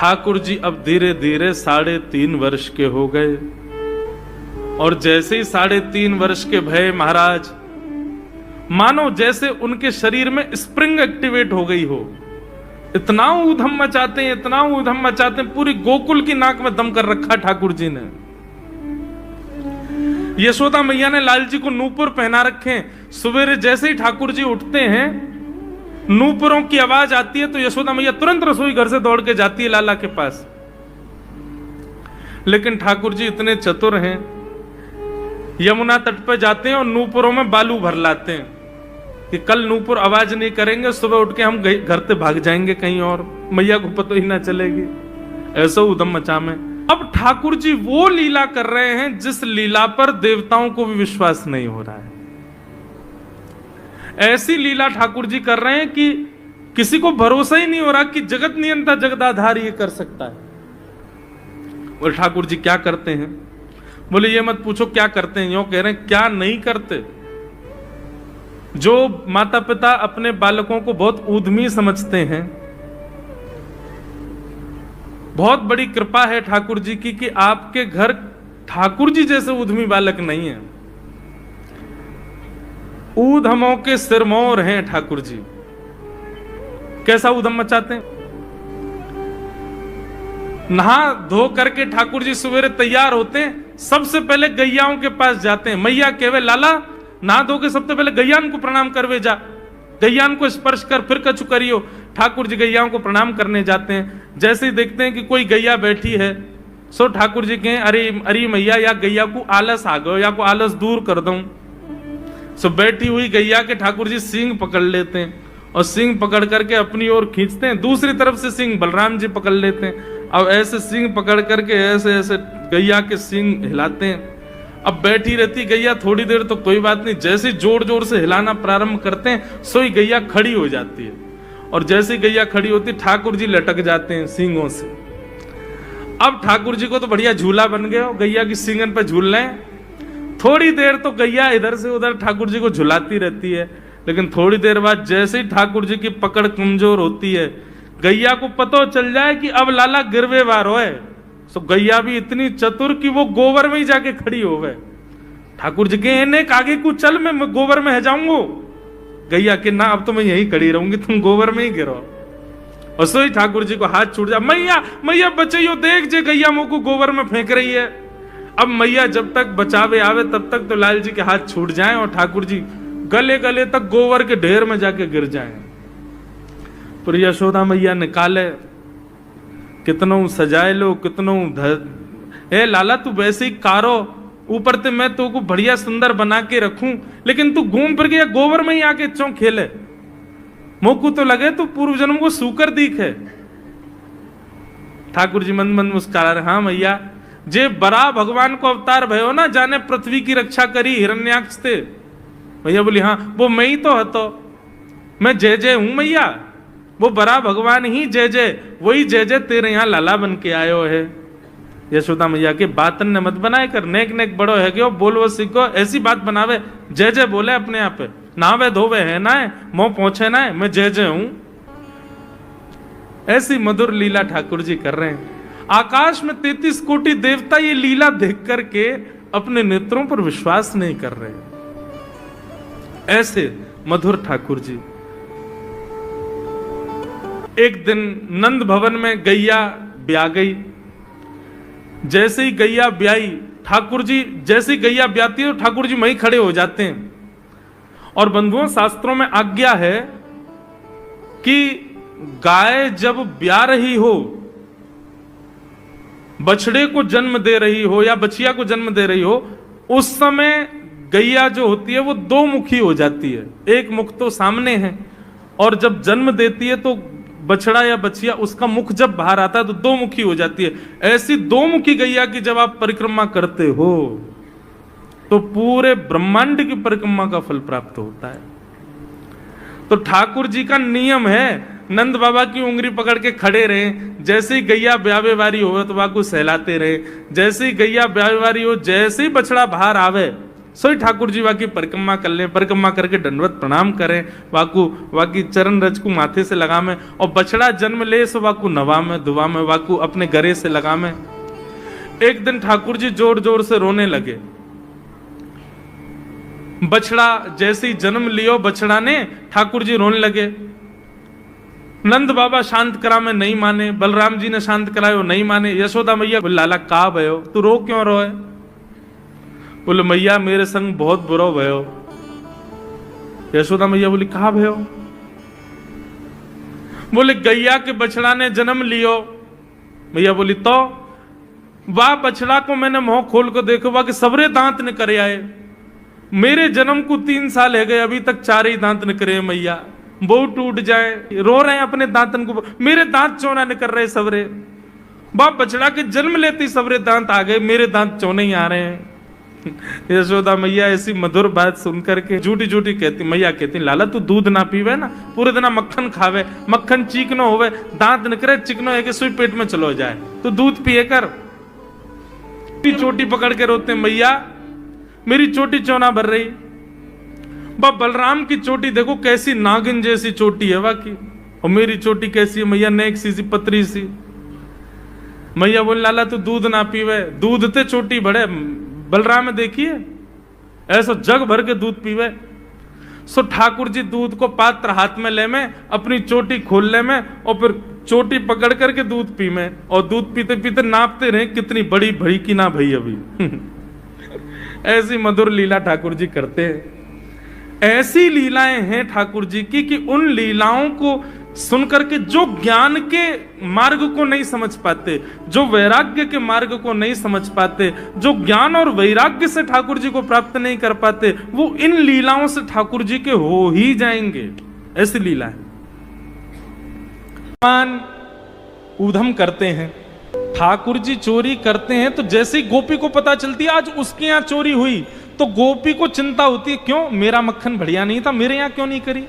ठाकुर जी अब धीरे धीरे 3.5 वर्ष के हो गए, और जैसे ही 3.5 वर्ष के भय महाराज, मानो जैसे उनके शरीर में स्प्रिंग एक्टिवेट हो गई हो। इतना ऊधम मचाते हैं, इतना ऊधम मचाते हैं, पूरी गोकुल की नाक में दम कर रखा ठाकुर जी ने। यशोदा मैया ने लाल जी को नूपुर पहना रखे। सवेरे जैसे ही ठाकुर जी उठते हैं, नूपुरों की आवाज आती है तो यशोदा मैया तुरंत रसोई घर से दौड़ के जाती है लाला के पास। लेकिन ठाकुर जी इतने चतुर हैं, यमुना तट पर जाते हैं और नूपुरों में बालू भर लाते हैं कि कल नूपुर आवाज नहीं करेंगे, सुबह उठ के हम घर से भाग जाएंगे कहीं और, मैया को पता ही ना चलेगी। ऐसा उधम मचा में अब ठाकुर जी वो लीला कर रहे हैं जिस लीला पर देवताओं को भी विश्वास नहीं हो रहा है। ऐसी लीला ठाकुर जी कर रहे हैं कि किसी को भरोसा ही नहीं हो रहा कि जगत नियंता जगदाधार ये कर सकता है। और ठाकुर जी क्या करते हैं? बोले ये मत पूछो क्या करते हैं, यूं कह रहे हैं क्या नहीं करते। जो माता पिता अपने बालकों को बहुत ऊधमी समझते हैं, बहुत बड़ी कृपा है ठाकुर जी की कि आपके घर ठाकुर जी जैसे ऊधमी बालक नहीं है। ऊधमों के सिरमौर हैं ठाकुर जी। कैसा ऊधम मचाते हैं? नहा धो करके ठाकुर जी सवेरे तैयार होते हैं, सबसे पहले गैयाओं के पास जाते हैं। मैया कहवे लाला नहा धो के सबसे पहले गैयान को प्रणाम करवे जा, गैयान को स्पर्श कर फिर कछु करियो। ठाकुर जी गैयाओं को प्रणाम करने जाते हैं। जैसे ही देखते हैं कि कोई गैया बैठी है, सो ठाकुर जी कहें अरे अरे मैया या गैया को आलस आ गयो, या को आलस दूर कर दूं। सो बैठी हुई गैया के ठाकुर जी सींग पकड़ लेते हैं और सींग पकड़ करके अपनी ओर खींचते हैं। दूसरी तरफ से सींग बलराम जी पकड़ लेते हैं। अब ऐसे सींग पकड़ करके ऐसे ऐसे गैया के सींग हिलाते हैं। अब बैठी रहती गैया थोड़ी देर तो कोई बात नहीं, जैसे जोर जोर से हिलाना प्रारंभ करते हैं सोई गैया खड़ी हो जाती है। और जैसे गैया खड़ी होती ठाकुर जी लटक जाते हैं सींगों से। अब ठाकुर जी को तो बढ़िया झूला बन गया, गैया की सींगन पे झूल रहे हैं। थोड़ी देर तो गैया इधर से उधर ठाकुर जी को झुलाती रहती है, लेकिन थोड़ी देर बाद जैसे ही ठाकुर जी की पकड़ कमजोर होती है, गैया को पता चल जाए कि अब लाला गिरवे वारो है, तो गैया भी इतनी चतुर कि वो गोबर में ही जाके खड़ी हो गए। ठाकुर जी के इन्हें आगे को चल, मैं गोबर में है जाऊंगो। गैया के ना अब तो मैं यही खड़ी रहूंगी, तुम गोबर में ही गिरो। और सोई ठाकुर जी को हाथ छूट जा, मैया मैया बचाइयो, देख जे गैया मुंह को गोबर में फेंक रही है। अब मैया जब तक बचावे आवे तब तक तो लाल जी के हाथ छूट जाएं और ठाकुर जी गले गले तक गोबर के ढेर में जाके गिर जाएं। पर यशोदा मैया निकाले, कितनों सजाए लो, कितनों ए लाला तू वैसे ही कारो, ऊपर ते मैं तो को बढ़िया सुंदर बना के रखूं, लेकिन तू घूम फिर के गोबर में ही आके चौं खेले। मोकू तो लगे तू पूर्व जन्म को सूकर दीख है। ठाकुर जी मंद मंद मुस्कुरा रहे, हाँ मैया जे बरा भगवान को अवतार भयो ना, जाने पृथ्वी की रक्षा करी हिरण्याक्ष थे। भैया बोली हाँ वो मैं ही तो हतो, मैं जय जय हूं मैया, वो बरा भगवान ही जय जय, वही जय जय तेरे यहाँ लाला बन के आयो है। यशोदा मैया के बातन ने मत बनाए कर, नेक नेक बड़ो है क्यों बोलवो सीखो, ऐसी बात बनावे, जय जय बोले अपने आप पे, नावे धोवे है ना है, मोह पहुंचे ना है, मैं जय जय हूं। ऐसी मधुर लीला ठाकुर जी कर रहे हैं। आकाश में 33 कोटि देवता ये लीला देख करके अपने नेत्रों पर विश्वास नहीं कर रहे। ऐसे मधुर ठाकुर जी। एक दिन नंद भवन में गैया ब्याह गई। जैसे ही गैया ब्याई, ठाकुर जी जैसे ही गैया ब्याती है तो ठाकुर जी वहीं खड़े हो जाते हैं। और बंधुओं शास्त्रों में आज्ञा है कि गाय जब ब्याह रही हो, बछड़े को जन्म दे रही हो या बछिया को जन्म दे रही हो, उस समय गैया जो होती है वो दो मुखी हो जाती है। एक मुख तो सामने है, और जब जन्म देती है तो बछड़ा या बछिया उसका मुख जब बाहर आता है तो दो मुखी हो जाती है। ऐसी दो मुखी गैया की जब आप परिक्रमा करते हो तो पूरे ब्रह्मांड की परिक्रमा का फल प्राप्त होता है। तो ठाकुर जी का नियम है, नंद बाबा की उंगली पकड़ के खड़े रहे, जैसे ही गैया ब्यावे वारी हो तो बाबू सहलाते रहे, जैसे ही गैया ब्यावे वारी हो, जैसे ही बछड़ा बाहर आवे सोई ठाकुर जी वाकी परिक्रमा कर लें, परिक्रमा करके दंडवत प्रणाम करें, वाकी चरण रज को माथे से लगा में, और बछड़ा जन्म ले सो वाकू नवा में दुआ में, वाकू अपने गरे से लगा में। एक दिन ठाकुर जी जोर जोर से रोने लगे। बछड़ा जैसे ही जन्म लियो बछड़ा ने, ठाकुर जी रोने लगे। नंद बाबा शांत करा में नहीं माने, बलराम जी ने शांत करायो नहीं माने। यशोदा मैया बोले लाला का भयो, तू रो क्यों रोए? बोले मैया मेरे संग बहुत बुरा भयो। यशोदा मैया बोली कहा भयो? बोले गैया के बछड़ा ने जन्म लियो। मैया बोली तो वाह बछड़ा को मैंने मुंह खोल को देखो, वाह के सबरे दांत ने करे आए। मेरे जन्म को 3 साल है गए, अभी तक 4 ही दांत न करे मैया, वो टूट जाए, रो रहे हैं अपने दांतन को, मेरे दांत चौना न कर रहे सबरे। बाप बछड़ा के जन्म लेते सबरे दांत आ गए, मेरे दांत चौने ही आ रहे हैं। यशोदा मैया ऐसी मधुर बात सुनकर के झूठी झूठी कहती, मैया कहती लाला तू दूध ना पीवे ना, पूरे दिन मक्खन खावे, मक्खन चीकनो होवे, दांत न करे, चिकनो है कि सुई पेट में चलो जाए, तो दूध पिए कर। चोटी पकड़ के रोते मैया मेरी चोटी चौना भर रही। बाप बलराम की चोटी देखो कैसी नागिन जैसी चोटी है वाकी, और मेरी चोटी कैसी है मैया, नेक सी पतरी सी। मैया बोल लाला तू दूध ना पीवे, दूध ते चोटी बढ़े। बलराम में देखिए ऐसा जग भर के दूध पीवे। सो ठाकुर जी दूध को पात्र हाथ में ले में, अपनी चोटी खोल ले में, और फिर चोटी पकड़ करके दूध पी में, और दूध पीते पीते नापते रहे कितनी बड़ी भई की ना भई अभी। ऐसी मधुर लीला ठाकुर जी करते हैं। ऐसी लीलाएं हैं ठाकुर जी की कि उन लीलाओं को सुनकर के जो ज्ञान के मार्ग को नहीं समझ पाते, जो वैराग्य के मार्ग को नहीं समझ पाते, जो ज्ञान और वैराग्य से ठाकुर जी को प्राप्त नहीं कर पाते, वो इन लीलाओं से ठाकुर जी के हो ही जाएंगे। ऐसी लीला है। ऊधम करते हैं, ठाकुर जी चोरी करते हैं, तो जैसे ही गोपी को पता चलती है आज उसके यहाँ चोरी हुई, तो गोपी को चिंता होती है क्यों मेरा मक्खन बढ़िया नहीं था, मेरे यहाँ क्यों नहीं करी।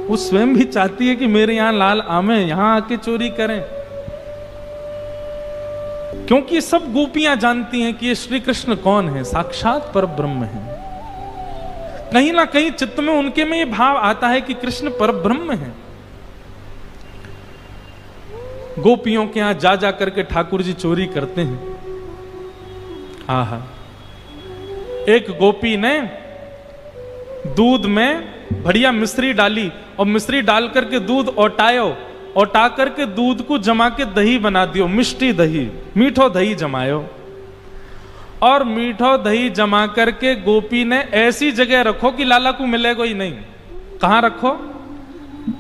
वो स्वयं भी चाहती है कि मेरे यहाँ लाल आमे, यहां आके चोरी करें, क्योंकि सब गोपियां जानती हैं कि ये श्री कृष्ण कौन है, साक्षात पर ब्रह्म है। कहीं ना कहीं चित्त में उनके में ये भाव आता है कि कृष्ण पर ब्रह्म है। गोपियों के यहां जा जा करके ठाकुर जी चोरी करते हैं। आहा, एक गोपी ने दूध में बढ़िया मिश्री डाली, और मिश्री डाल करके दूध ओटायो, ओटा करके दूध को जमा के दही बना दियो, मिष्टी दही, मीठो दही जमायो। और मीठो दही जमा करके गोपी ने ऐसी जगह रखो कि लाला को मिलेगा ही नहीं। कहां रखो?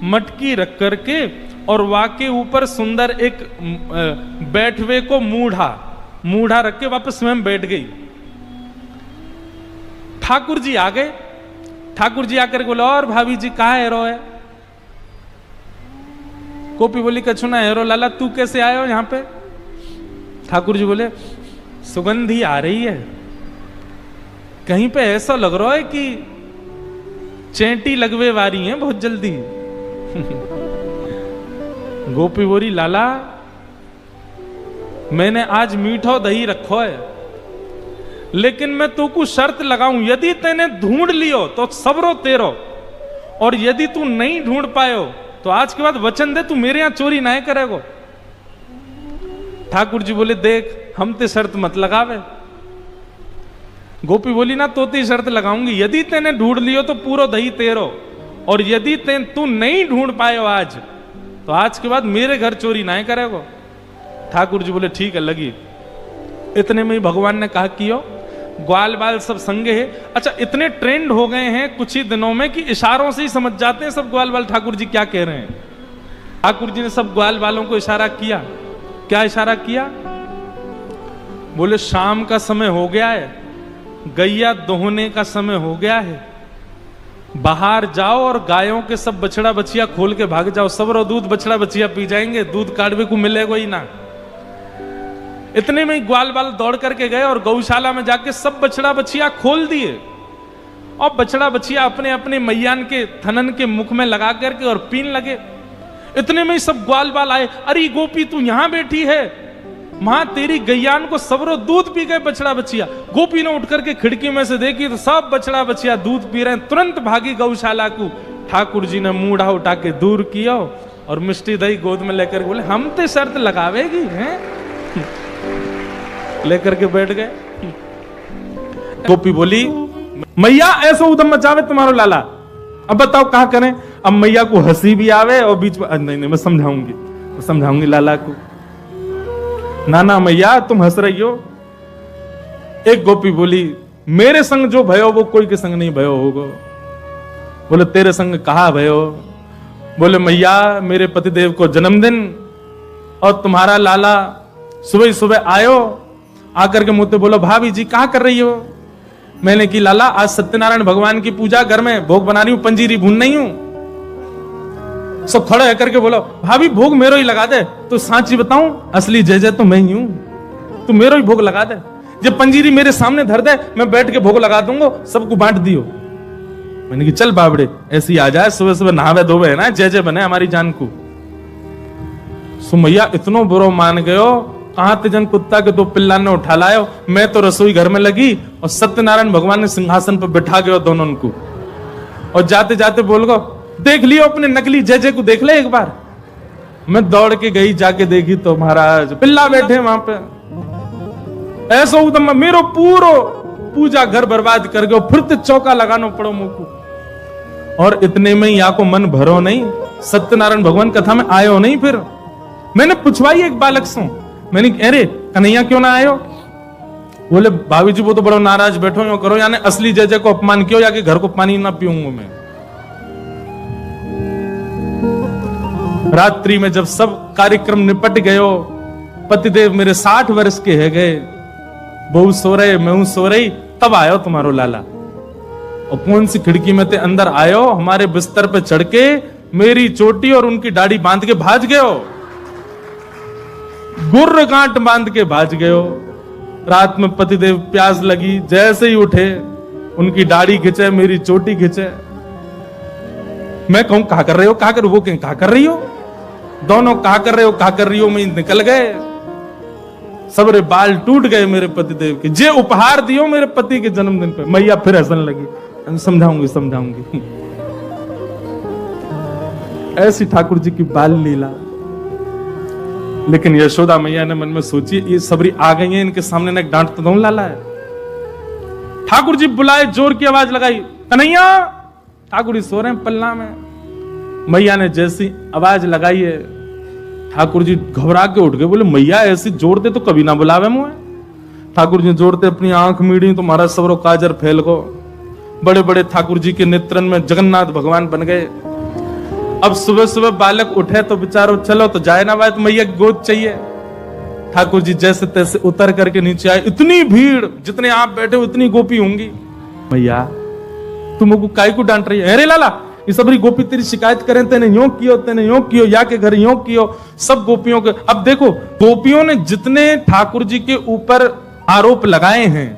मटकी रख करके, और वाके ऊपर सुंदर एक बैठवे को मूढ़ा रख के वापस स्वयं बैठ गई। ठाकुर जी आ गए। ठाकुर जी आकर बोले और भाभी जी कहा हेरो है? गोपी बोली कछु ना हेरो, लाला तू कैसे आए हो यहां पे? ठाकुर जी बोले सुगंधी आ रही है, कहीं पे ऐसा लग रहा है कि चेंटी लगवे वारी है बहुत जल्दी। गोपी बोली लाला मैंने आज मीठो दही रखो है, लेकिन मैं तो को शर्त लगाऊं, यदि तेने ढूंढ लियो तो सबरो तेरो, और यदि तू नहीं ढूंढ पायो तो आज के बाद वचन दे तू मेरे यहां चोरी नहीं करेगो। ठाकुर जी बोले देख हम ते शर्त मत लगावे। गोपी बोली ना तो ती शर्त लगाऊंगी, यदि तेने ढूंढ लियो तो पूरा दही तेरो, और यदि तू नहीं ढूंढ पायो आज तो आज के बाद मेरे घर चोरी नहीं करेगो। ठाकुर जी बोले ठीक है लगी। इतने में ही भगवान ने कहा कियो ग्वाल बाल सब संगे है। अच्छा इतने ट्रेंड हो गए हैं कुछ ही दिनों में कि इशारों से ही समझ जाते हैं सब ग्वाल बाल ठाकुर जी क्या कह रहे हैं। ठाकुर जी ने सब ग्वाल बालों को इशारा किया। क्या इशारा किया? बोले शाम का समय हो गया है, गैया दोहने का समय हो गया है, बाहर जाओ और गायों के सब बछड़ा बछिया खोल के भाग जाओ, सब रो दूध बछड़ा बछिया पी जाएंगे, दूध काटवे को मिलेगा ही ना। इतने में ग्वाल बाल दौड़ करके गए और गौशाला में जाके सब बछड़ा बछिया खोल दिए, और बछड़ा बछिया अपने अपने मैयान के थनन के मुख में लगा करके और पीन लगे। इतने में सब ग्वाल बाल आए, अरे गोपी तू यहां बैठी है, मां तेरी गैयान को सबरो दूध पी गए बछड़ा बछिया। गोपी ने उठ करके खिड़की में से देखी तो सब बछड़ा बछिया दूध पी रहे हैं। तुरंत भागी गौशाला को। ठाकुर जी ने मूढ़ा उठा के दूर किया और मिष्टी दही गोद में लेकर बोले हम ते शर्त लगावेगी हैं। लेकर के बैठ गए। गोपी बोली मैया ऐसा उदम मचावे तुम्हारो लाला, अब बताओ कहा करें। अब मैया को हंसी भी आवे और बीच में नहीं मैं समझाऊंगी लाला को। ना मैया तुम हंस रही हो। एक गोपी बोली मेरे संग जो भयो वो कोई के संग नहीं भयो होगा। बोले तेरे संग कहा भयो। बोले मैया मेरे पतिदेव को जन्मदिन और तुम्हारा लाला सुबह सुबह आयो, आकर के मुझसे बोलो भाभी जी कहा कर रही हो। मैंने की लाला आज सत्यनारायण भगवान की पूजा, घर में भोग बना रही हूं, पंजीरी भून नहीं हूं। सब खड़े होकर के बोलो भाभी भोग मेरो ही लगा दे। तो सांची बताऊं असली जय जय तो मैं ही हूं, तू मेरो ही भोग लगा दे। जब पंजीरी मेरे सामने धर दे मैं बैठ के भोग लगा दूंगा, सबको बांट दियो। मैंने की चल बाबड़े ऐसी आ जाए, सुबह सुबह नहावे धोवे है ना, जय जय बने हमारी जान को। सुमैया इतनो बुरो मान गयो, कहां तेजन कुत्ता के दो पिल्ला ने उठा लायो। मैं तो रसोई घर में लगी और सत्यनारायण भगवान ने सिंहासन पर बिठा गयो दोनों को। और जाते जाते बोल गो देख लियो अपने नकली जय जय को, देख ले एक बार। मैं दौड़ के गई, जाके देखी तो महाराज पिल्ला बैठे वहां पे। ऐसा उदम मेरो पूरो पूजा घर बर्बाद कर गयो, फिर तो चौका लगाना पड़ो मुझको। और इतने में यहाँ को मन भरो नहीं, सत्यनारायण भगवान कथा में आयो नहीं। फिर मैंने पूछवाई एक बालक से, मैंने अरे कन्हैया क्यों ना आयो। बोले भाभी जी वो तो बड़ो नाराज बैठो यो करो, यानी असली जय जय को अपमान क्यों, या कि घर को पानी ना पीऊंगा मैं। रात्रि में जब सब कार्यक्रम निपट गयो, पतिदेव मेरे 60 वर्ष के है गए, बहू सो रहे मैं सो रही, तब आयो तुम्हारो लाला। और कौन सी खिड़की में ते अंदर आयो, हमारे बिस्तर पे चढ़ के मेरी चोटी और उनकी दाढ़ी बांध के भाज गयो, गुर्र गांठ बांध के भाज गयो। रात में पतिदेव प्यास लगी, जैसे ही उठे उनकी दाढ़ी खिंचे, मेरी चोटी खिंचे। मैं कहूं कहा कर रहे हो, कहा कर, वो कहें कहा कर रही हो, दोनों कहा कर रहे हो, कहा कर रही हो, मैं निकल गए। सबरे बाल टूट गए मेरे पतिदेव के, जे उपहार दियो मेरे पति के जन्मदिन पे। मैया फिर हंसने लगी, समझाऊंगी। ऐसी ठाकुर जी की बाल लीला। लेकिन यशोदा मैया ने मन में सोची ये सबरी आ गई है, इनके सामने ना डांट तो दो लाला है। ठाकुर जी बुलाए, जोर की आवाज लगाई कन्हैया। ठाकुर जी सो रहे हैं पल्ला में। मैया ने जैसी आवाज लगाई है, ठाकुर जी घबरा के उठ गए। बोले मैया ऐसी जोड़ते तो कभी ना बुलावे मुझे। ठाकुर जी जोड़ते अपनी आंख मीड़ी तो महाराज सबरो काजर फैल गो। बड़े बड़े ठाकुर जी के नेत्रन में जगन्नाथ भगवान बन गए। अब सुबह सुबह बालक उठे तो बेचारो चलो तो जाए ना भाई, तो मैया गोद चाहिए। ठाकुर जी जैसे तैसे उतर करके नीचे आए। इतनी भीड़, जितने आप बैठे उतनी गोपी होंगी। मैया तुमको काय को डांट रही है। अरे लाला ये सबरी गोपी तेरी शिकायत करें, तेने यूं कियो, या के घर यूं कियो। सब गोपियों के, अब देखो गोपियों ने जितने ठाकुर जी के ऊपर आरोप लगाए हैं,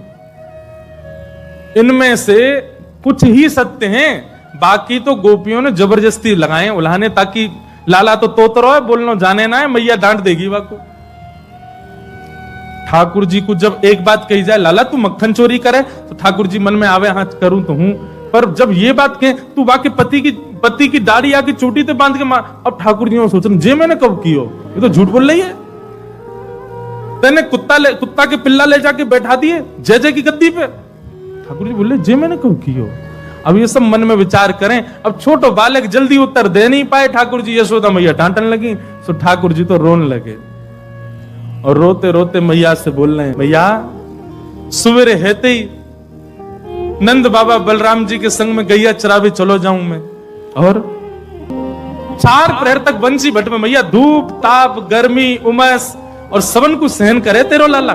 इनमें से कुछ ही सत्य हैं, बाकी तो गोपियों ने जबरदस्ती लगाए उल्हाने, ताकि लाला तो तोतरो है, बोलना जाने ना है, मैया डांट देगी वाको। ठाकुर जी को जब एक बात कही जाए लाला तू मक्खन चोरी करे, तो ठाकुर जी मन में आवे हाँ करूं तो हूं, पर जब ये बात कहे तू वाके पति की दाढ़ी आके चोटी ते बांध के मार, अब ठाकुर जी सोच रहे जे मैंने कब कियो, ये तो झूठ बोल रही है। तेने कुत्ता के पिल्ला ले जाके बैठा दिए जय जय की गद्दी पे। ठाकुर जी बोले जे मैंने कब कियो। अब ये सब मन में विचार करें। अब छोटो बालक जल्दी उत्तर दे नहीं पाए ठाकुर जी, यशोदा मैया डांटने लगी, तो ठाकुर जी तो रोने लगे। और रोते रोते मैया से बोल रहे हैं, मैया सवेरे हेते ही नंद बाबा बलराम जी के संग में गैया चरावे चलो जाऊं मैं। और 4 प्रहर तक बंसी भट में मैया धूप ताप गर्मी उमस और सबन को सहन करे तेरो लाला।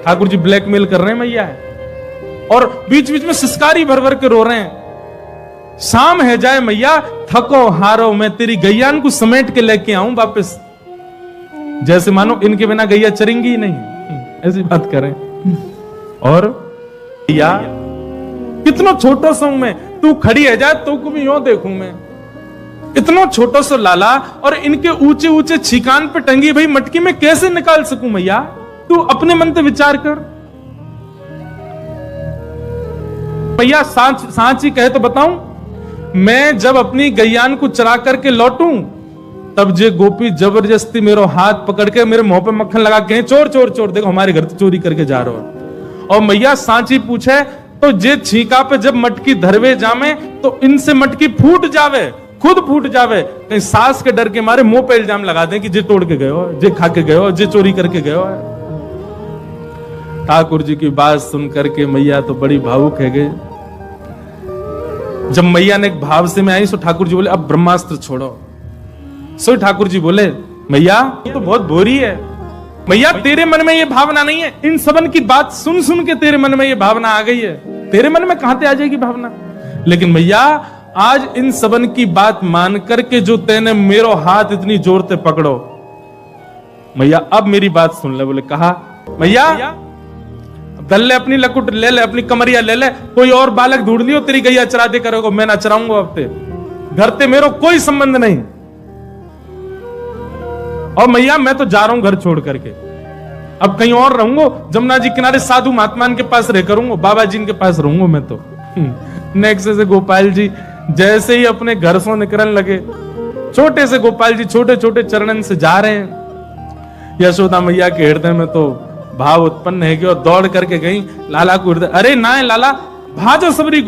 ठाकुर जी ब्लैकमेल कर रहे हैं मैया है, और बीच बीच में सिसकारी भर भर के रो रहे हैं। शाम है जाए मैया, थको हारो मैं तेरी गैयान को समेट के लेके आऊं वापस, जैसे मानो इनके बिना गैया चरेंगी ही नहीं, ऐसी बात करें। और या कितना छोटा सा हूं मैं, तू खड़ी है जाए तो को भी यूं देखूं मैं, इतना छोटा सा लाला और इनके ऊंचे ऊंचे छिकान पे टंगी भाई मटकी में कैसे निकाल सकूं मैया? तू अपने मन से विचार कर। भैया सांची कहे तो बताऊं, मैं जब अपनी गैयान को चरा करके लौटूं तब जे गोपी जबरदस्ती मेरा हाथ पकड़ के मेरे मुंह पे मक्खन लगा के चोर चोर चोर, देखो हमारे घर से चोरी करके जा रहे हो। और मैया सांची पूछे तो जे छीका पे जब मटकी धरवे जामे तो इनसे मटकी फूट जावे, खुद फूट जावे, कहीं सास के डर के मारे मुंह पे इल्जाम लगा दें कि जे तोड़ के गए हो, जे खा के गए हो, जे चोरी करके गए हो। ठाकुर जी की बात सुन करके मैया तो बड़ी भावुक है गए। जब मैया ने एक भाव से में आई सो ठाकुर जी बोले अब ब्रह्मास्त्र छोड़ो। सो ठाकुर जी बोले मैया ये तो बहुत बोरी है, मैया तेरे मन में ये भावना नहीं है, इन सबन की बात सुन सुन के तेरे मन में ये भावना आ गई है, तेरे मन में कहां से आ जाएगी भावना? लेकिन मैया आज इन सबन की बात मान करके जो तेने मेरो हाथ इतनी जोर से पकड़ो, मैया अब मेरी बात सुन ले। बोले कहा मैया दल ले अपनी लकुट ले ले, अपनी कमरिया ले ले, कोई और बालक ढूंढ लियो तेरी गैया चरा दे करोगे, मैं ना चराऊंगा अब ते घर ते मेरो कोई संबंध नहीं। और मैया मैं तो जा रहा हूं घर छोड़ करके, अब कहीं और रहूंगा, जमुना जी किनारे साधु महात्मान के पास रह करूंगा, बाबा जी के पास रहूंगा मैं तो। नेक्स्ट से गोपाल जी जैसे ही अपने घर से निकलने लगे, छोटे से गोपाल जी छोटे छोटे चरणन से जा रहे हैं। यशोदा मैया के हृदय में तो भाव उत्पन्न है कि और दौड़ करके गई लाला को हृदय, अरे ना है लाला भाजो, सबरी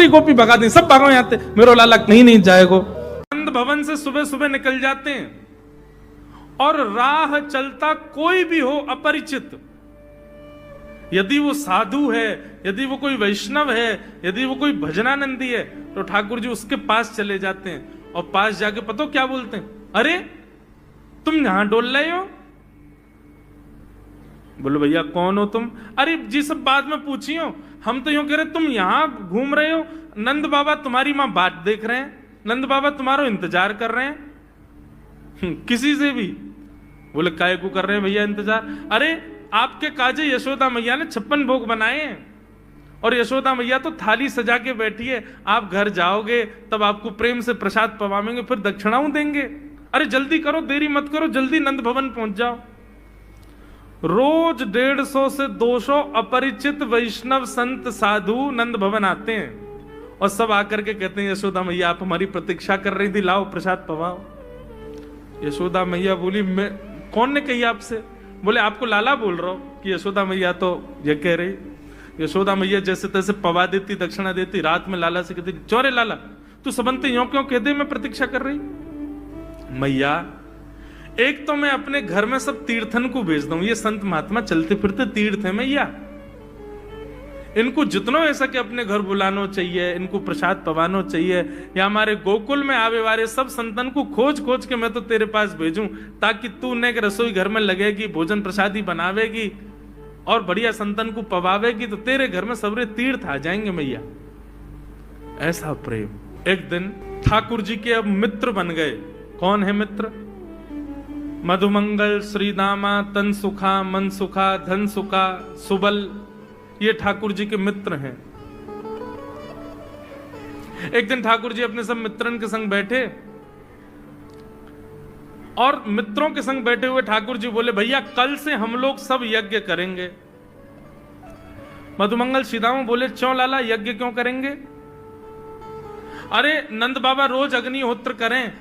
गोपी भगा दी, सब भागो यहाँ से, मेरो लाला कहीं नहीं जाएगो। नंद भवन से सुबह सुबह निकल जाते हैं और राह चलता कोई भी हो अपरिचित, यदि वो साधु है, यदि वो कोई वैष्णव है, यदि वो कोई भजनानंदी है, तो ठाकुर जी उसके पास चले जाते हैं और पास जाके पता क्या बोलते हैं, अरे तुम यहां डोल रहे हो? बोलो भैया कौन हो तुम? अरे जी सब बाद में पूछियो, हम तो यूं कह रहे तुम यहां घूम रहे हो, नंद बाबा तुम्हारी मां बात देख रहे हैं, नंद बाबा तुम्हारा इंतजार कर रहे हैं। किसी से भी? बोले काय को कर रहे हैं भैया इंतजार? अरे आपके काजे यशोदा मैया ने 56 भोग बनाए हैं और यशोदा मैया तो थाली सजा के बैठी है, आप घर जाओगे तब आपको प्रेम से प्रसाद पवाएंगे, फिर दक्षिणाओं देंगे। अरे जल्दी करो, देरी मत करो, जल्दी नंद भवन पहुंच जाओ। रोज 150 से 200 अपरिचित वैष्णव संत साधु नंद भवन आते हैं और सब आकर के कहते हैं यशोदा मैया आप हमारी प्रतीक्षा कर रही थी, लाओ प्रसाद पवाओ। यशोदा मैया बोली मैं कौन ने कही आपसे? बोले आपको लाला बोल रहा हूं कि यशोदा मैया तो ये कह रही। यशोदा मैया जैसे तैसे पवा देती, दक्षिणा देती, रात में लाला से कहती चौरे लाला तू सबंते यूं क्यों कह दे मैं प्रतीक्षा कर रही? मैया एक तो मैं अपने घर में सब तीर्थन को भेज दूं, ये संत महात्मा चलते फिरते तीर्थ है मैया, इनको जितना ऐसा कि अपने घर बुलाना चाहिए, इनको प्रसाद पवाना चाहिए, या हमारे गोकुल में आवे वाले सब संतन को खोज खोज के मैं तो तेरे पास भेजूं ताकि तू ने रसोई घर में लगेगी, भोजन प्रसादी बनावेगी और बढ़िया संतन को पवावेगी, तो तेरे घर में सबरे तीर्थ आ जाएंगे मैया। ऐसा प्रेम। एक दिन ठाकुर जी के अब मित्र बन गए। कौन है मित्र? मधुमंगल, श्रीदामा, तन सुखा, मन सुखा, धन सुखा, सुबल, ये ठाकुर जी के मित्र हैं। एक दिन ठाकुर जी अपने सब मित्रन के संग बैठे और मित्रों के संग बैठे हुए ठाकुर जी बोले भैया कल से हम लोग सब यज्ञ करेंगे। मधुमंगल श्रीदामा बोले क्यों लाला यज्ञ क्यों करेंगे? अरे नंद बाबा रोज अग्निहोत्र करें,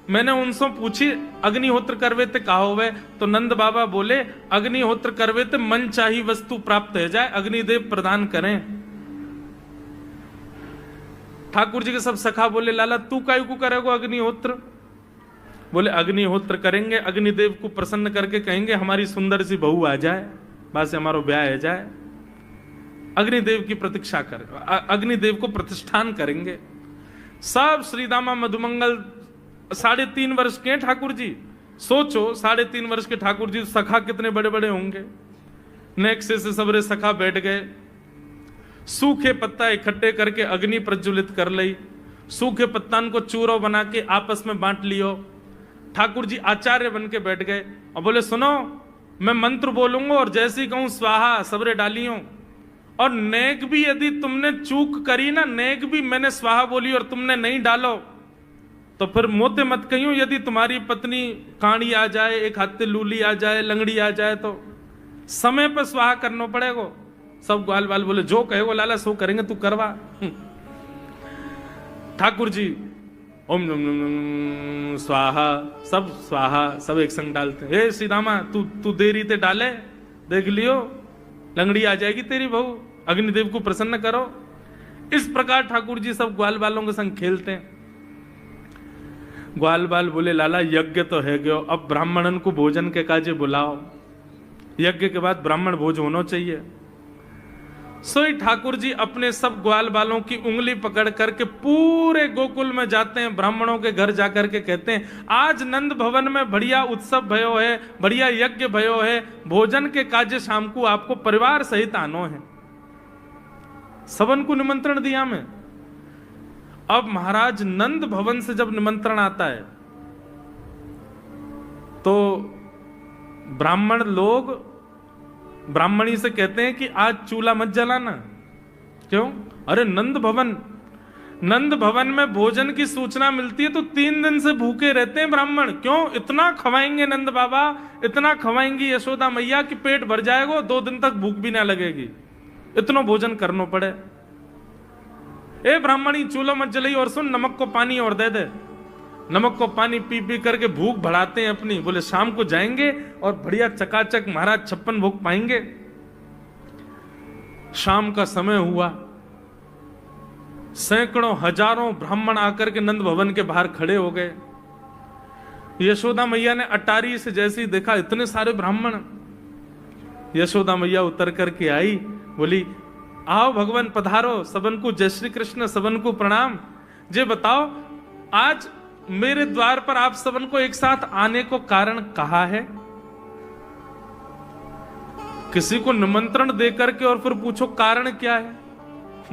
मैंने उनसे पूछी अग्निहोत्र करवे ते कहा हुए, तो नंद बाबा बोले अग्निहोत्र करवे ते मन चाही वस्तु प्राप्त हो जाए, अग्निदेव प्रदान करें। ठाकुर जी के सब सखा बोले लाला तू काहे को करेगा अग्निहोत्र? बोले अग्निहोत्र करेंगे, अग्निदेव को प्रसन्न करके कहेंगे हमारी सुंदर सी बहू आ जाए, बस हमारा ब्याह हो जाए। अग्निदेव की प्रतीक्षा कर, अग्निदेव को प्रतिष्ठान करेंगे। सब श्रीदामा मधुमंगल 3.5 वर्ष के ठाकुर जी, सोचो 3.5 वर्ष के ठाकुर जी, सखा कितने बड़े बड़े होंगे। नेक्स्ट से सबरे सखा बैठ गए, सूखे पत्ता इकट्ठे करके अग्नि प्रज्वलित कर ली, सूखे पत्तान को चूरो बना के आपस में बांट लियो। ठाकुर जी आचार्य बन के बैठ गए और बोले सुनो मैं मंत्र बोलूंगा और जैसे ही कहूं स्वाहा सबरे डालियो, और नेक भी यदि तुमने चूक करी ना, नेक भी मैंने स्वाहा बोली और तुमने नहीं डालो तो फिर मोते मत कहियो, यदि तुम्हारी पत्नी काणी आ जाए, एक हाथे लूली आ जाए, लंगड़ी आ जाए, तो समय पर स्वाहा करना पड़ेगा। सब ग्वाल बाल बोले जो कहेगो लाला सो करेंगे, तू करवा। ठाकुर जी ओम नम नम नम स्वाहा, सब स्वाहा, सब एक संग डालते। हे श्री रामा तू देरी ते डाले, देख लियो लंगड़ी आ जाएगी तेरी बहू, अग्निदेव को प्रसन्न करो। इस प्रकार ठाकुर जी सब ग्वाल बालों के संग खेलते हैं। ग्वाल बाल बोले लाला यज्ञ तो है गयो, अब ब्राह्मणन को भोजन के काजे बुलाओ, यज्ञ के बाद ब्राह्मण भोज होना चाहिए। सोई ठाकुर जी अपने सब ग्वाल बालों की उंगली पकड़ करके पूरे गोकुल में जाते हैं, ब्राह्मणों के घर जाकर के कहते हैं आज नंद भवन में बढ़िया उत्सव भयो है, बढ़िया यज्ञ भयो है, भोजन के काजे शाम को आपको परिवार सहित आनो है। सबन को निमंत्रण दिया मैं। अब महाराज नंद भवन से जब निमंत्रण आता है तो ब्राह्मण लोग ब्राह्मणी से कहते हैं कि आज चूल्हा मत जलाना। क्यों? अरे नंद भवन में भोजन की सूचना मिलती है तो 3 दिन से भूखे रहते हैं ब्राह्मण। क्यों? इतना खवाएंगे नंद बाबा, इतना खवाएंगी यशोदा मैया कि पेट भर जाएगा, 2 दिन तक भूख भी ना लगेगी, इतना भोजन करना पड़े। ए ब्राह्मणी चूल्हा मत जलाई, और सुन नमक को पानी और दे दे। नमक को पानी पी पी करके भूख बढ़ाते हैं अपनी। बोले शाम को जाएंगे और बढ़िया चकाचक महाराज 56 भोग पाएंगे। शाम का समय हुआ, सैकड़ों हजारों ब्राह्मण आकर के नंद भवन के बाहर खड़े हो गए। यशोदा मैया ने अटारी से जैसे ही देखा इतने सारे ब्राह्मण, यशोदा मैया उतर करके आई, बोली आओ भगवान पधारो, सबन को जय श्री कृष्ण, सबन को प्रणाम। जे बताओ आज मेरे द्वार पर आप सबन को एक साथ आने को कारण कहा है? किसी को निमंत्रण देकर के और फिर पूछो कारण क्या है,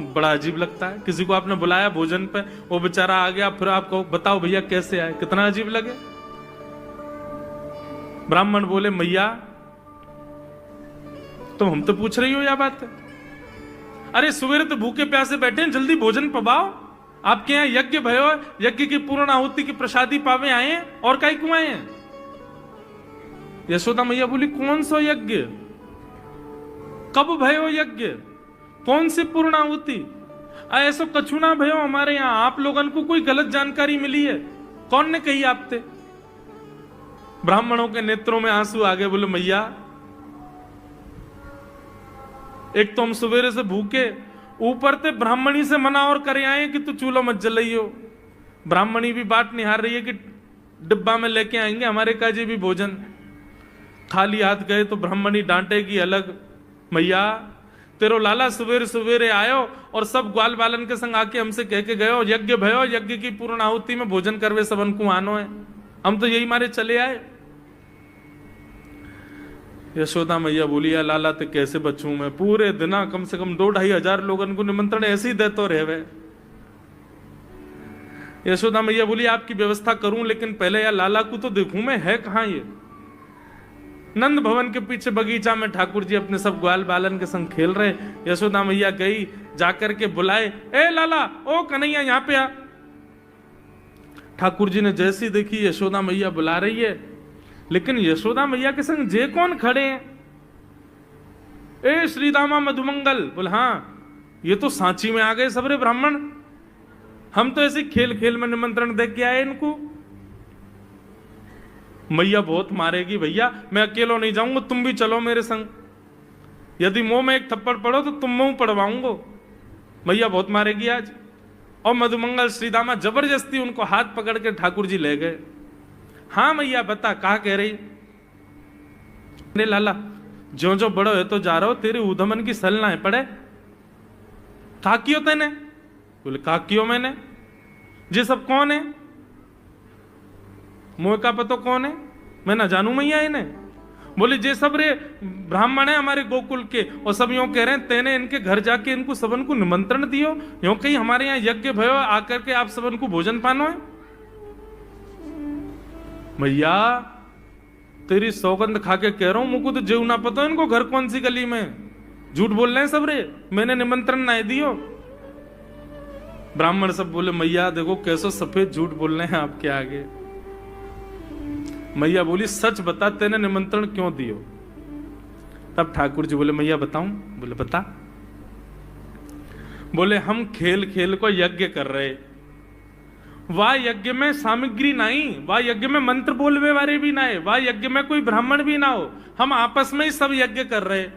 बड़ा अजीब लगता है। किसी को आपने बुलाया भोजन पे, वो बेचारा आ गया, फिर आपको बताओ भैया कैसे आए, कितना अजीब लगे। ब्राह्मण बोले मैया तुम हम तो पूछ रही हो या बात है? अरे सवेरे तो भूखे प्यासे बैठे हैं, जल्दी भोजन पवाओ। आपके यहां यज्ञ भयो, यज्ञ की पूर्ण आहुति की प्रसादी पावे आए हैं, और काई क्यों आए हैं? यशोदा मैया बोली कौन सा यज्ञ, कब भयो यज्ञ, कौन सी पूर्ण आहुति? ऐसा कछु ना भयो हमारे यहां, आप लोगन को कोई गलत जानकारी मिली है, कौन ने कही आपते? ब्राह्मणों के नेत्रों में आंसू आ गए। बोले मैया एक तो हम सवेरे से भूखे, ऊपर से ब्राह्मणी से मना और करे आए कि तू चूल्हा मत जलाइयो। ब्राह्मणी भी बात निहार रही है कि डिब्बा में लेके आएंगे हमारे काजी भी भोजन। खाली हाथ गए तो ब्राह्मणी डांटेगी अलग। मैया तेरो लाला सवेरे सवेरे आयो और सब ग्वाल बालन के संग आके हमसे कह के गयो यज्ञ भयो, यज्ञ की पूर्ण आहुति में भोजन करवे सबन को आनो है, हम तो यही मारे चले आए। यशोदा मैया बोली या लाला ते कैसे बचूं मैं, पूरे दिन कम से कम 2-2.5 हजार लोगन को निमंत्रण ऐसे ही देते रहे। यशोदा मैया बोली आपकी व्यवस्था करूं, लेकिन पहले या लाला को तो देखूं मैं, है कहां ये? नंद भवन के पीछे बगीचा में ठाकुर जी अपने सब ग्वाल बालन के संग खेल रहे। यशोदा मैया गई, जाकर के बुलाए, ए लाला, ओ कन्हैया यहाँ पे आ। ठाकुर जी ने जैसी देखी यशोदा मैया बुला रही है, लेकिन यशोदा मैया के संग जे कौन खड़े हैं? ए श्री रामा मधुमंगल। बोले हाँ ये तो सांची में आ गए सबरे ब्राह्मण, हम तो ऐसे खेल खेल में निमंत्रण दे के आए इनको। मैया बहुत मारेगी भैया, मैं अकेलो नहीं जाऊंगा, तुम भी चलो मेरे संग, यदि मुंह में एक थप्पड़ पड़ो तो तुम मुंह पड़वाऊंगा। मैया बहुत मारेगी आज। और मधुमंगल श्रीदामा जबरदस्ती उनको हाथ पकड़ के ठाकुर जी ले गए। हाँ मैया बता, कहा कह रही? ने लाला जो जो बड़ो है तो जा रहा हो, तेरे उधमन की सल ना है पड़े। कहा क्यों तेने? बोले कहा क्यों मैंने? ये सब कौन है? मोह का पतो कौन है? मैं ना जानू मैया इन्हें। बोले जे सब रे ब्राह्मण है हमारे गोकुल के, और सब यूं कह रहे हैं तेने इनके घर जाके इनको सबन को निमंत्रण दियो, यूं कहीं हमारे यहाँ यज्ञ भयो आकर के आप सबन को भोजन पानो है। मैया तेरी सौगंध खा के कह रहा हूं, मुझको तो जीव ना पता इनको घर कौन सी गली में, झूठ बोल रहे हैं सब रे, मैंने निमंत्रण ना दियो। ब्राह्मण सब बोले मैया देखो कैसो सफेद झूठ बोल रहे हैं आपके आगे। मैया बोली सच बता तेने निमंत्रण क्यों दियो। तब ठाकुर जी बोले मैया बताऊं? बोले बता। बोले हम खेल खेल को यज्ञ कर रहे, वाह यज्ञ में सामग्री नहीं, वाह यज्ञ में मंत्र बोलवे वाले भी ना है, वाह यज्ञ में कोई ब्राह्मण भी ना हो, हम आपस में ही सब यज्ञ कर रहे।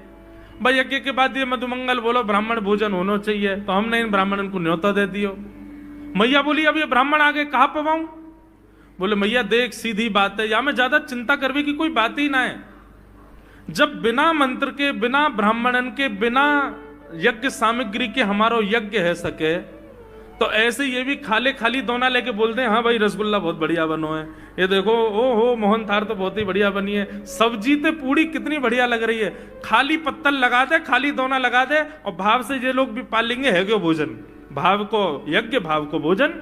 भाई यज्ञ के बाद ये मधुमंगल बोलो ब्राह्मण भोजन होना चाहिए, तो हमने इन ब्राह्मणों को न्योता दे दियो। मैया बोली अब ये ब्राह्मण आगे कहां पवाऊं? बोले मैया देख सीधी बात है, या में ज्यादा चिंता करवे की कोई बात ही ना है। जब बिना मंत्र के, बिना ब्राह्मणन के, बिना यज्ञ सामग्री के हमारो यज्ञ है सके, तो ऐसे ये भी खाली खाली दोना लेके बोलते हैं हाँ भाई रसगुल्ला बहुत बढ़िया बनो है, ये देखो ओ हो मोहन थार तो बहुत ही बढ़िया बनी है, सब्जी ते पूड़ी कितनी बढ़िया लग रही है, खाली पत्तल लगा दे, खाली दोना लगा दे, और भाव से ये लोग भी पालेंगे है क्यों भोजन, भाव को यज्ञ भाव को भोजन।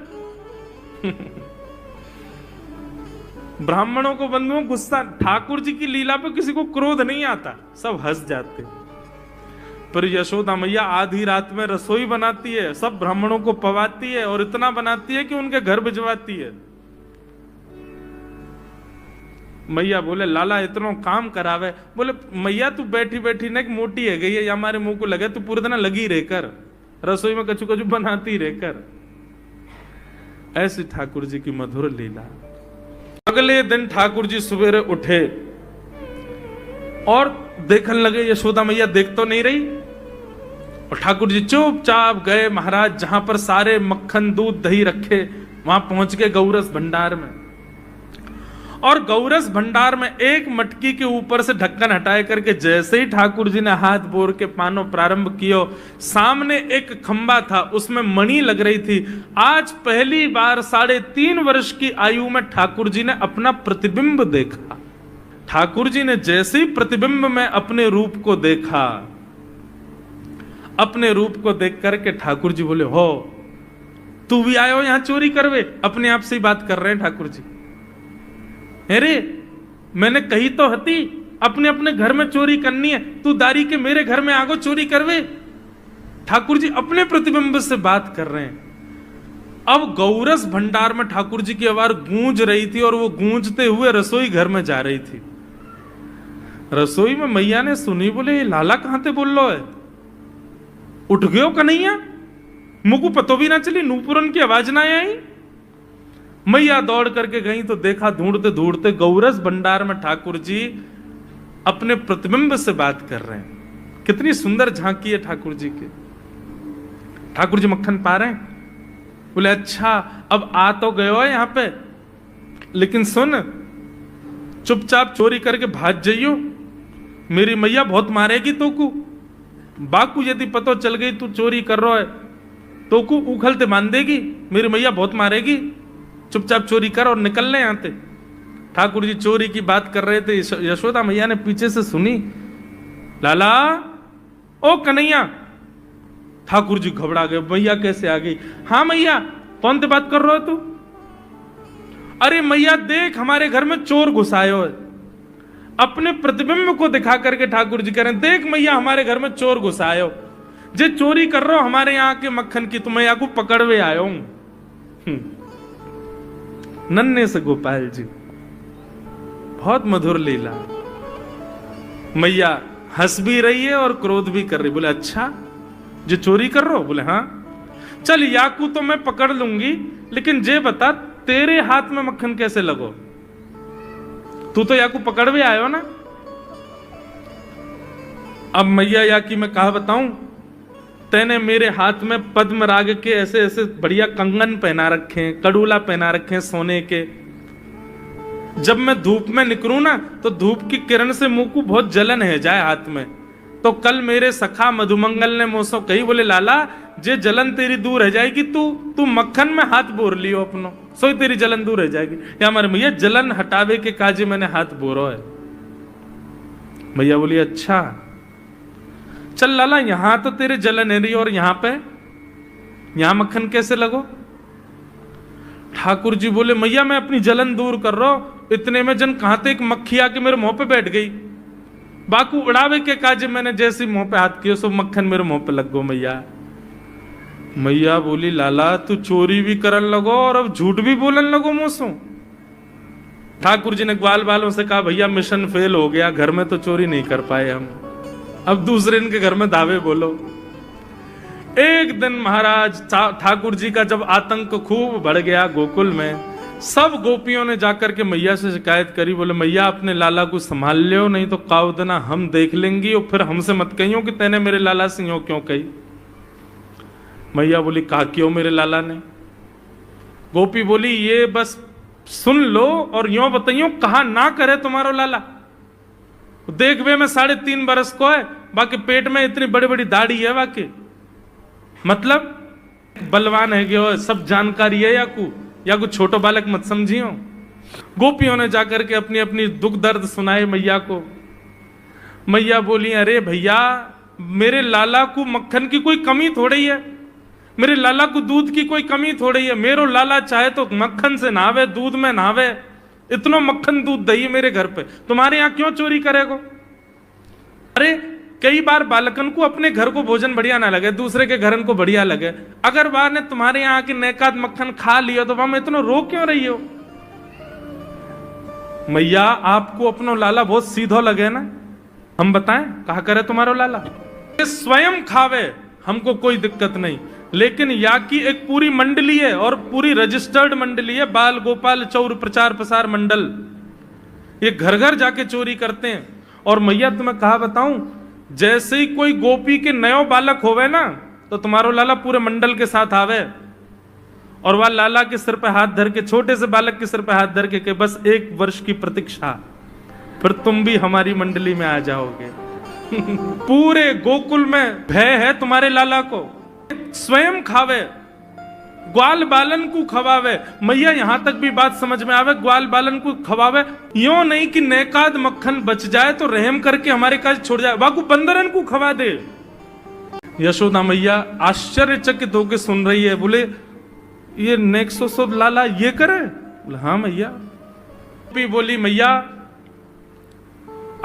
ब्राह्मणों को बंधुओं गुस्सा, ठाकुर जी की लीला पे किसी को क्रोध नहीं आता, सब हंस जाते। पर यशोदा मैया आधी रात में रसोई बनाती है, सब ब्राह्मणों को पवाती है, और इतना बनाती है कि उनके घर भिजवाती है। मैया बोले लाला इतना काम करावे। बोले मैया तू बैठी बैठी ना मोटी है गई है, या हमारे मुंह को लगे, तू पूरे दिन लगी रहकर रसोई में कचू कचू बनाती रहकर। ऐसी ठाकुर जी की मधुर लीला। अगले दिन ठाकुर जी सवेरे उठे और देखने लगे यशोदा मैया देख तो नहीं रही, और ठाकुर जी चुपचाप गए महाराज जहां पर सारे मक्खन दूध दही रखे, वहां पहुंच गए गौरस भंडार में। और गौरस भंडार में एक मटकी के ऊपर से ढक्कन हटाए करके जैसे ही ठाकुर जी ने हाथ बोर के पानो प्रारंभ किया, सामने एक खंबा था, उसमें मणि लग रही थी। आज पहली बार 3.5 वर्ष की आयु में ठाकुर जी ने अपना प्रतिबिंब देखा। ठाकुर जी ने जैसे ही प्रतिबिंब में अपने रूप को देखा, अपने रूप को देख करके ठाकुर जी बोले हो तू भी आयो यहां चोरी करवे? अपने आप से ही बात कर रहे हैं ठाकुर जी। अरे मैंने कही तो हती अपने अपने घर में चोरी करनी है, तू दारी के मेरे घर में आगो चोरी करवे? ठाकुर जी अपने प्रतिबिंब से बात कर रहे हैं। अब गौरस भंडार में ठाकुर जी की आवाज गूंज रही थी, और वो गूंजते हुए रसोई घर में जा रही थी। रसोई में मैया ने सुनी, बोले ये लाला कहां थे बोल लो है, उठ गयो कन्हैया? मुझको पतो भी ना चली, नूपुरन की आवाज ना आई। मैया दौड़ करके गई तो देखा ढूंढते ढूंढते गौरस भंडार में ठाकुर जी अपने प्रतिबिंब से बात कर रहे हैं। कितनी सुंदर झांकी है ठाकुर जी की। ठाकुर जी मक्खन पा रहे हैं। बोले अच्छा अब आ तो गयो है यहां पे, लेकिन सुन चुपचाप चोरी करके भाग जाइयो, मेरी मैया बहुत मारेगी तो को। बाकू यदि पतो चल गई तू चोरी कर रहा है तो को उखलते मान देगी, मेरी मैया बहुत मारेगी, चुपचाप चोरी कर और निकल ले यहां से। ठाकुर जी चोरी की बात कर रहे थे, यशोदा मैया ने पीछे से सुनी, लाला ओ कन्हैया। ठाकुर जी घबरा गए, मैया कैसे आ गई? हाँ मैया कौन से बात कर रहे हो तू? अरे मैया देख हमारे घर में चोर घुसायो है। अपने प्रतिबिंब को दिखा करके ठाकुर जी कह रहे हैं देख मैया हमारे घर में चोर घुसायो, जे चोरी कर रहे हो हमारे यहाँ के मक्खन की, तुम्हें यहाँ को पकड़वे आयो हूं। नन्हे से गोपाल जी, बहुत मधुर लीला। मैया हंस भी रही है और क्रोध भी कर रही। बोले अच्छा जो चोरी कर रहे हो? बोले हाँ। चल याकू तो मैं पकड़ लूंगी, लेकिन जे बता तेरे हाथ में मक्खन कैसे लगो? तू तो याकू पकड़वे आयो ना। अब मैया याकी मैं कहा बताऊं, तेने मेरे हाथ में पद्म राग के ऐसे ऐसे बढ़िया कंगन पहना रखे हैं, कड़ूला पहना रखे हैं सोने के। जब मैं धूप में निकलूं ना तो धूप की किरण से मुंह को बहुत जलन है जाए हाथ में। तो कल मेरे सखा मधुमंगल ने मुझसे कही, बोले लाला जे जलन तेरी दूर रह जाएगी, तू मक्खन में हाथ बोर लियो अपनो, सोई तेरी जलन दूर रह जाएगी। या हमारे मैया जलन हटावे के काजे मैंने हाथ बोरो है। मैया बोली अच्छा चल लाला यहां तो तेरे जलन है रही, और यहां पे यहां मक्खन कैसे लगो? ठाकुर जी बोले मैया मैं अपनी जलन दूर कर रहा हूं, इतने में जन कहां थे एक मक्खी आके मेरे मुंह पे बैठ गई। बाकू उड़ावे के काजे मैंने जैसे मुंह पे हाथ किया सो मक्खन मेरे मुंह पे लग गो। मैया मैया बोली लाला तू चोरी भी करन लगो और अब झूठ भी बोलन लगो मुझसे। ठाकुर जी ने ग्वाल वालों से कहा भैया मिशन फेल हो गया, घर में तो चोरी नहीं कर पाए हम, अब दूसरे इनके घर में दावे बोलो। एक दिन महाराज ठाकुर जी का जब आतंक खूब बढ़ गया गोकुल में, सब गोपियों ने जाकर के मैया से शिकायत करी, बोले मैया अपने लाला को संभाल लियो, नहीं तो काउदना हम देख लेंगी और फिर हमसे मत कहियो कि तेने मेरे लाला से यूं क्यों कही। मैया बोली कहा क्यों मेरे लाला ने? गोपी बोली ये बस सुन लो और यूं बताइयो कहा ना करे तुम्हारो लाला। देख वे में 3.5 बरस को है, बाकी पेट में इतनी बड़ी बड़ी दाढ़ी है, बाकी मतलब बलवान है कि सब जानकारी है या कुछ छोटो बालक मत समझियो। गोपियों ने जाकर के अपनी अपनी दुख दर्द सुनाए मैया को। मैया बोली अरे भैया मेरे लाला को मक्खन की कोई कमी थोड़ी है, मेरे लाला को दूध की कोई कमी थोड़ी है, मेरो लाला चाहे तो मक्खन से नहावे, दूध में नहावे, इतना मक्खन दूध दही मेरे घर पे, तुम्हारे यहां क्यों चोरी करेगो? अरे कई बार बालकन को अपने घर को भोजन बढ़िया ना लगे, दूसरे के घरन को बढ़िया लगे, अगर बार ने तुम्हारे यहाँ की नेकाद मक्खन खा लियो तो वहां इतना रो क्यों रही हो? मैया आपको अपनो लाला बहुत सीधो लगे ना, हम बताएं कहा करे तुम्हारो लाला? स्वयं खावे हमको कोई दिक्कत नहीं, लेकिन या की एक पूरी मंडली है और पूरी रजिस्टर्ड मंडली है, बाल गोपाल चौर प्रचार प्रसार मंडल, ये घर घर जाके चोरी करते हैं। और मैया तुम्हें कहा बताऊं, जैसे ही कोई गोपी के नयो बालक होवे ना तो तुम्हारो लाला पूरे मंडल के साथ आवे और वह लाला के सिर पे हाथ धर के, छोटे से बालक के सिर पे हाथ धर के बस 1 वर्ष की प्रतीक्षा, फिर तुम भी हमारी मंडली में आ जाओगे। पूरे गोकुल में भय है तुम्हारे लाला को, स्वयं खावे, ग्वाल बालन को खवावे। मैया यहां तक भी बात समझ में आवे, ग्वाल बालन को खवावे, यो नहीं कि नेकाद मक्खन बच जाए तो रहम करके हमारे काज छोड़ जाए, वाकू बंदरन को खवा दे। यशोदा मैया आश्चर्यचकित होकर सुन रही है, बोले ये नेक्सो लाला ये करे? बोले हाँ मैया। बोली मैया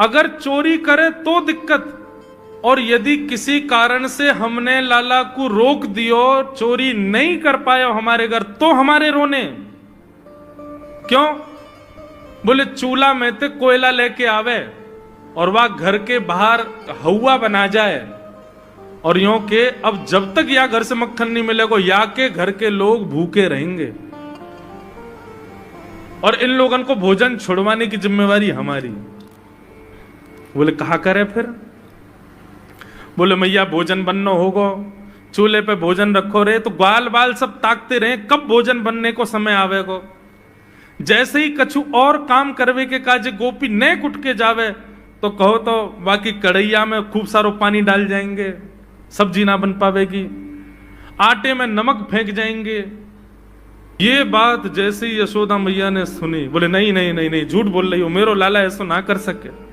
अगर चोरी करे तो दिक्कत, और यदि किसी कारण से हमने लाला को रोक दियो, चोरी नहीं कर पाए हमारे घर, तो हमारे रोने क्यों? बोले चूल्हा में ते कोयला लेके आवे और वह घर के बाहर हवा बना जाए, और यूं के अब जब तक या घर से मक्खन नहीं मिलेगा या के घर के लोग भूखे रहेंगे, और इन लोगों को भोजन छुड़वाने की जिम्मेवारी हमारी। बोले कहा करे फिर? बोले मैया भोजन बनना होगा, चूल्हे पे भोजन रखो रे, तो ग्वाल बाल सब ताकते रहे कब भोजन बनने को समय आवेगो। जैसे ही कछु और काम करवे के काज गोपी ने कुट के जावे तो कहो तो बाकी कढ़ैया में खूब सारो पानी डाल जाएंगे, सब्जी ना बन पावेगी, आटे में नमक फेंक जाएंगे। ये बात जैसे ही यशोदा मैया ने सुनी, बोले नहीं नहीं नहीं नहीं, झूठ बोल रही हो, मेरो लाला ऐसा ना कर सके।